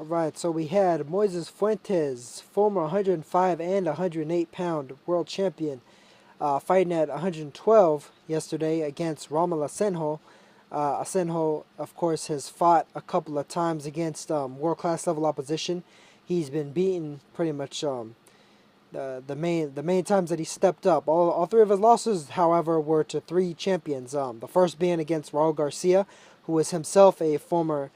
Alright, so we had Moises Fuentes, former 105 and 108 pound world champion, fighting at 112 yesterday against Rommel Asenjo. Asenjo, of course, has fought a couple of times against world class level opposition. He's been beaten pretty much the main times that he stepped up. All three of his losses, however, were to three champions. The first being against Raul Garcia, who was himself a former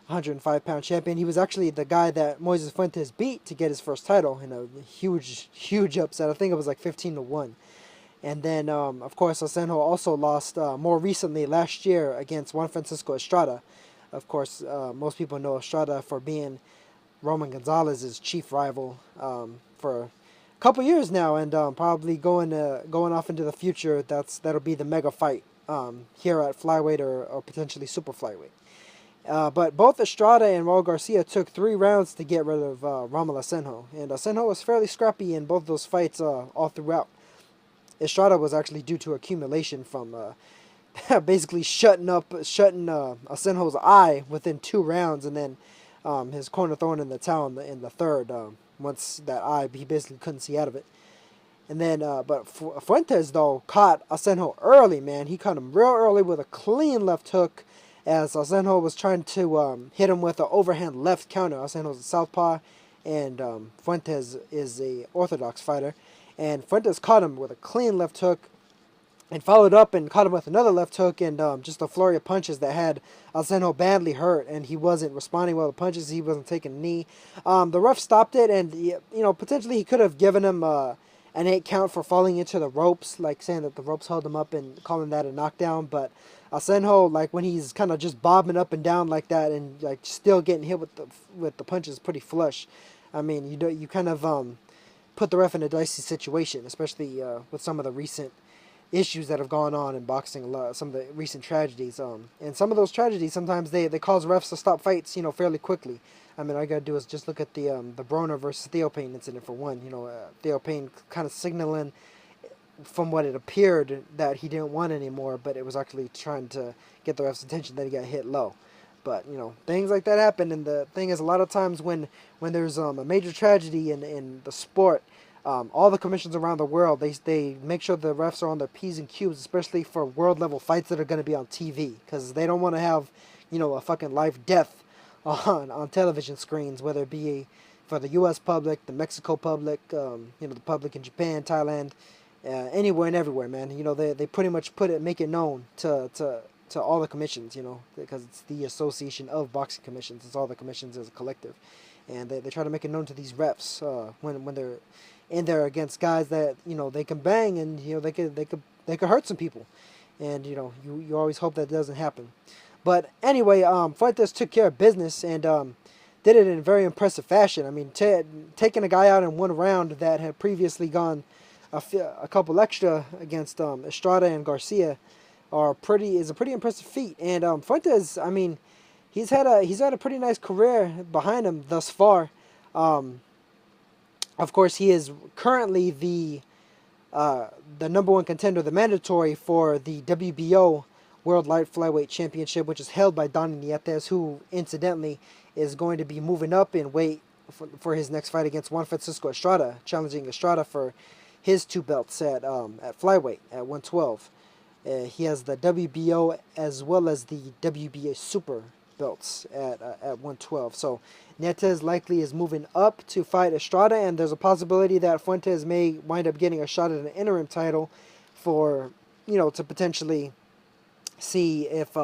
105-pound champion. He was actually the guy that Moises Fuentes beat to get his first title in a huge upset. I think it was like 15-1. And then, of course, Asenjo also lost more recently last year against Juan Francisco Estrada. Of course, most people know Estrada for being Roman Gonzalez's chief rival for a couple years now, and probably going off into the future. That'll be the mega fight here at flyweight or potentially super flyweight. But both Estrada and Raul Garcia took 3 rounds to get rid of Rommel Asenjo, and Asenjo was fairly scrappy in both those fights all throughout. Estrada was actually due to accumulation from basically shutting Asenjo's eye within 2 rounds, and then his corner throwing in the towel in the third. Once that eye, he basically couldn't see out of it. And then, but Fuentes though caught Asenjo early, man. He caught him real early with a clean left hook, as Asenjo was trying to hit him with an overhand left counter. Asenjo's a southpaw, and Fuentes is a orthodox fighter. And Fuentes caught him with a clean left hook, and followed up and caught him with another left hook, and just a flurry of punches that had Asenjo badly hurt, and he wasn't responding well to punches. He wasn't taking a knee. The ref stopped it, and potentially he could have given him an 8 count for falling into the ropes, like saying that the ropes held him up and calling that a knockdown. But Asenjo, like when he's kind of just bobbing up and down like that, and like still getting hit with the punches pretty flush. I mean, you kind of put the ref in a dicey situation, especially with some of the recent issues that have gone on in boxing, some of the recent tragedies. And some of those tragedies, sometimes they cause refs to stop fights, fairly quickly. I mean, all you gotta do is just look at the Broner versus Theo Payne incident for one. Theo Payne kind of signaling, from what it appeared, that he didn't want anymore, but it was actually trying to get the ref's attention that he got hit low. But things like that happen, and the thing is, a lot of times when there's a major tragedy in the sport, all the commissions around the world, they make sure the refs are on their P's and Q's, especially for world level fights that are going to be on TV, because they don't want to have a fucking life death on television screens, whether it be for the U.S. public, the Mexico public, the public in Japan, Thailand, anywhere and everywhere, man. They pretty much make it known to all the commissions, because it's the Association of Boxing Commissions. It's all the commissions as a collective, and they try to make it known to these refs when they're in there against guys that they can bang, and they could hurt some people, and you always hope that doesn't happen. But anyway, Fuentes took care of business and did it in a very impressive fashion. I mean, taking a guy out in 1 round that had previously gone a couple extra against Estrada and Garcia is a pretty impressive feat. And Fuentes, I mean, he's had a pretty nice career behind him thus far. Of course, he is currently the #1 contender, the mandatory for the WBO World Light Flyweight Championship, which is held by Donny Nietes, who incidentally is going to be moving up in weight for his next fight against Juan Francisco Estrada, challenging Estrada for his 2 belts at flyweight at 112. He has the WBO as well as the WBA Super belts at 112. So Nietes likely is moving up to fight Estrada, and there's a possibility that Fuentes may wind up getting a shot at an interim title for to potentially see if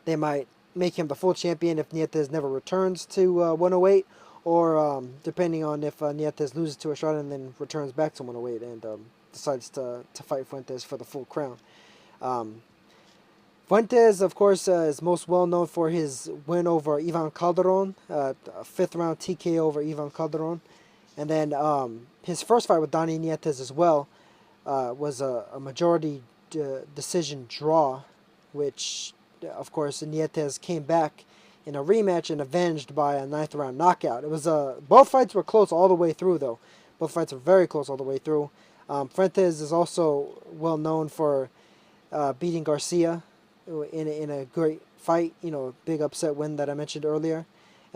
they might make him the full champion if Nietes never returns to 108, or depending on if Nietes loses to Estrada and then returns back to 108 and decides to fight Fuentes for the full crown. Fuentes, of course, is most well known for his win over Ivan Calderon, a 5th round TKO over Ivan Calderon, and then his first fight with Donny Nietes as well was a majority decision draw, which, of course, Nietes came back in a rematch and avenged by a 9th round knockout. It was both fights were close all the way through, though. Both fights are very close all the way through. Fuentes is also well known for beating Garcia in a great fight, big upset win that I mentioned earlier.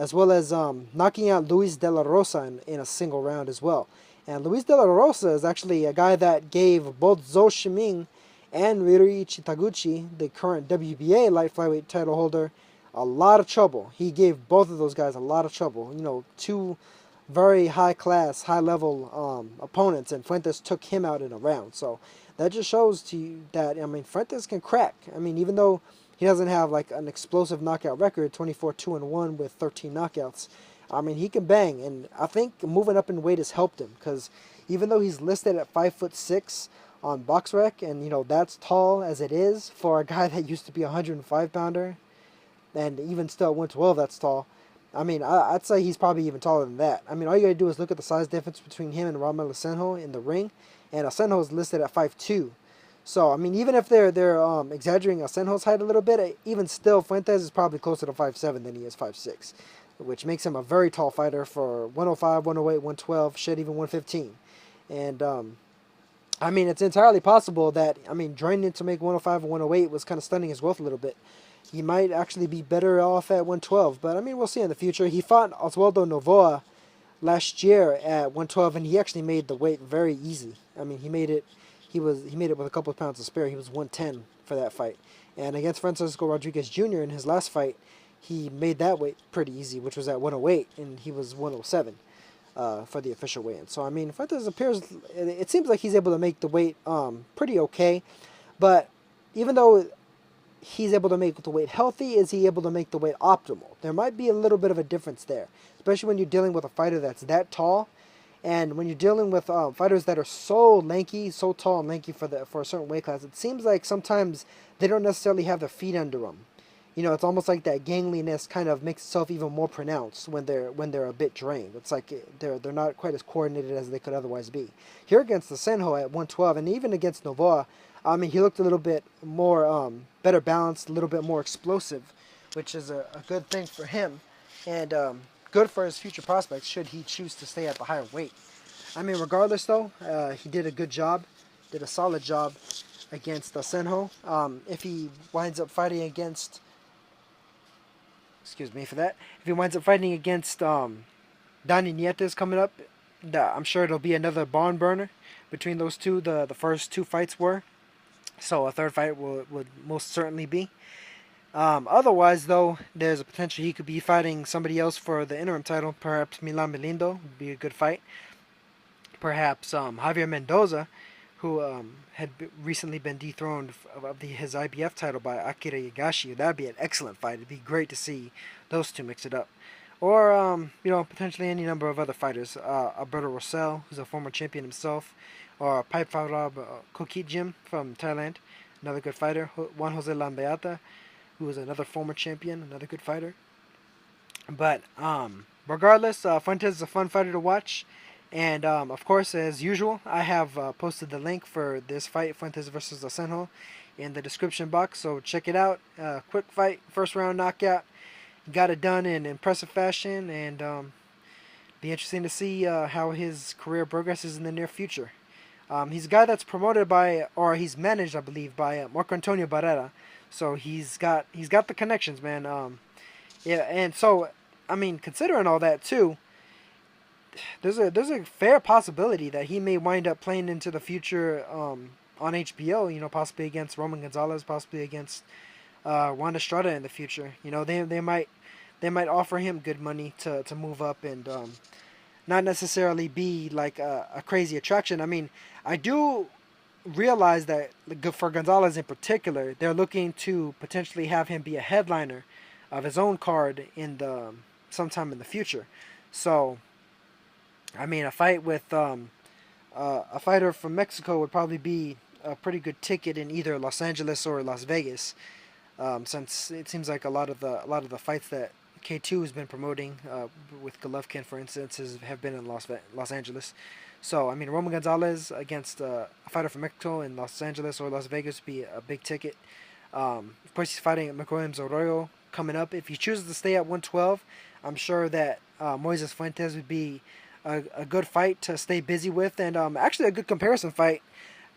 as well as knocking out Luis De La Rosa in a single round as well. And Luis De La Rosa is actually a guy that gave both Zhou Shiming and Ryuichi Taguchi, the current WBA light flyweight title holder, a lot of trouble. He gave both of those guys a lot of trouble. You know, two very high class, high level opponents, and Fuentes took him out in a round. So that just shows to you that, I mean, Fuentes can crack. I mean, even though he doesn't have like an explosive knockout record, 24-2-1 with 13 knockouts, I mean, he can bang. And I think moving up in weight has helped him, because even though he's listed at 5'6" on BoxRec, and you know that's tall as it is for a guy that used to be a 105 pounder, and even still at 112 that's tall. I mean, I'd say he's probably even taller than that. I mean, all you gotta do is look at the size difference between him and Rommel Asenjo in the ring, and Asenjo is listed at 5'2". So I mean, even if they're exaggerating Asenjo's height a little bit, even still Fuentes is probably closer to 5'7" than he is 5'6", which makes him a very tall fighter for 105, 108, 112, shit, even 115. And I mean, it's entirely possible that, I mean, joining to make 105 and 108 was kind of stunning his growth a little bit. He might actually be better off at 112, but I mean, we'll see in the future. He fought Oswaldo Novoa last year at 112, and he actually made the weight very easy. I mean, he made it with a couple of pounds to spare. He was 110 for that fight. And against Francisco Rodriguez Jr. in his last fight, he made that weight pretty easy, which was at 108, and he was 107. For the official weigh-in. So I mean, Fuentes appears, it seems like he's able to make the weight pretty okay, but even though he's able to make the weight healthy, is he able to make the weight optimal? There might be a little bit of a difference there, especially when you're dealing with a fighter that's that tall, and when you're dealing with fighters that are so lanky, so tall and lanky for a certain weight class. It seems like sometimes they don't necessarily have their feet under them. You know, it's almost like that gangliness kind of makes itself even more pronounced when they're a bit drained. It's like they're not quite as coordinated as they could otherwise be. Here against Asenjo at 112, and even against Novoa, I mean, he looked a little bit more better balanced, a little bit more explosive, which is a good thing for him, and good for his future prospects should he choose to stay at the higher weight. I mean, regardless though, he did a good job, did a solid job against Asenjo. If he winds up fighting against, excuse me for that, if he winds up fighting against Dani Nietes coming up, I'm sure it'll be another barn burner between those two. The first two fights were. So a third fight would most certainly be. Otherwise, though, there's a potential he could be fighting somebody else for the interim title. Perhaps Milan Melindo would be a good fight. Perhaps Javier Mendoza, who had recently been dethroned of his IBF title by Akira Higashi. That'd be an excellent fight. It'd be great to see those two mix it up. Or, you know, potentially any number of other fighters. Alberto Rosell, who's a former champion himself. Or Pipe Farab Kokitjim from Thailand, another good fighter. Juan Jose Lambeata, who is another former champion, another good fighter. But regardless, Fuentes is a fun fighter to watch. And, of course, as usual, I have posted the link for this fight, Fuentes versus Asenjo, in the description box. So check it out. Quick fight, first round knockout. Got it done in impressive fashion. And be interesting to see how his career progresses in the near future. He's a guy that's promoted by, or he's managed, I believe, by Marco Antonio Barrera. So he's got the connections, man. Yeah, and so, I mean, considering all that, too, there's a fair possibility that he may wind up playing into the future on HBO, you know, possibly against Roman Gonzalez, possibly against Juan Estrada in the future. You know, they might offer him good money to move up and not necessarily be like a crazy attraction. I mean, I do realize that for Gonzalez in particular, they're looking to potentially have him be a headliner of his own card in the sometime in the future. So, I mean, a fight with a fighter from Mexico would probably be a pretty good ticket in either Los Angeles or Las Vegas, since it seems like a lot of the fights that K2 has been promoting with Golovkin, for instance, have been in Los Angeles. So, I mean, Roman Gonzalez against a fighter from Mexico in Los Angeles or Las Vegas would be a big ticket. Of course, he's fighting McWilliams Arroyo coming up. If he chooses to stay at 112, I'm sure that Moises Fuentes would be a good fight to stay busy with, and actually a good comparison fight,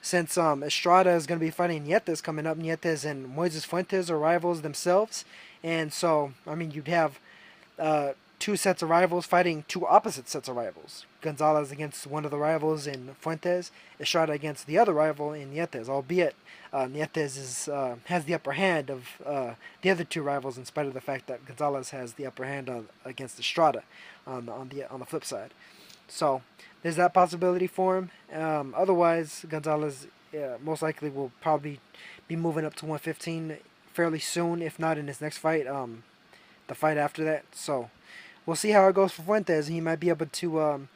since Estrada is going to be fighting Nietes coming up. Nietes and Moises Fuentes are rivals themselves, and so, I mean, you'd have two sets of rivals fighting two opposite sets of rivals. Gonzalez against one of the rivals in Fuentes, Estrada against the other rival in Nietes, albeit Nietes has the upper hand of the other two rivals, in spite of the fact that Gonzalez has the upper hand against Estrada on the flip side. So there's that possibility for him. Otherwise, Gonzalez most likely will probably be moving up to 115 fairly soon, if not in his next fight. The fight after that. So we'll see how it goes for Fuentes. He might be able to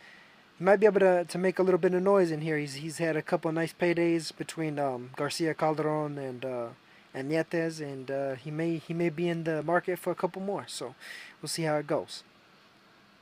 to make a little bit of noise in here. He's had a couple of nice paydays between Garcia, Calderon, and Nietes, and he may be in the market for a couple more. So we'll see how it goes.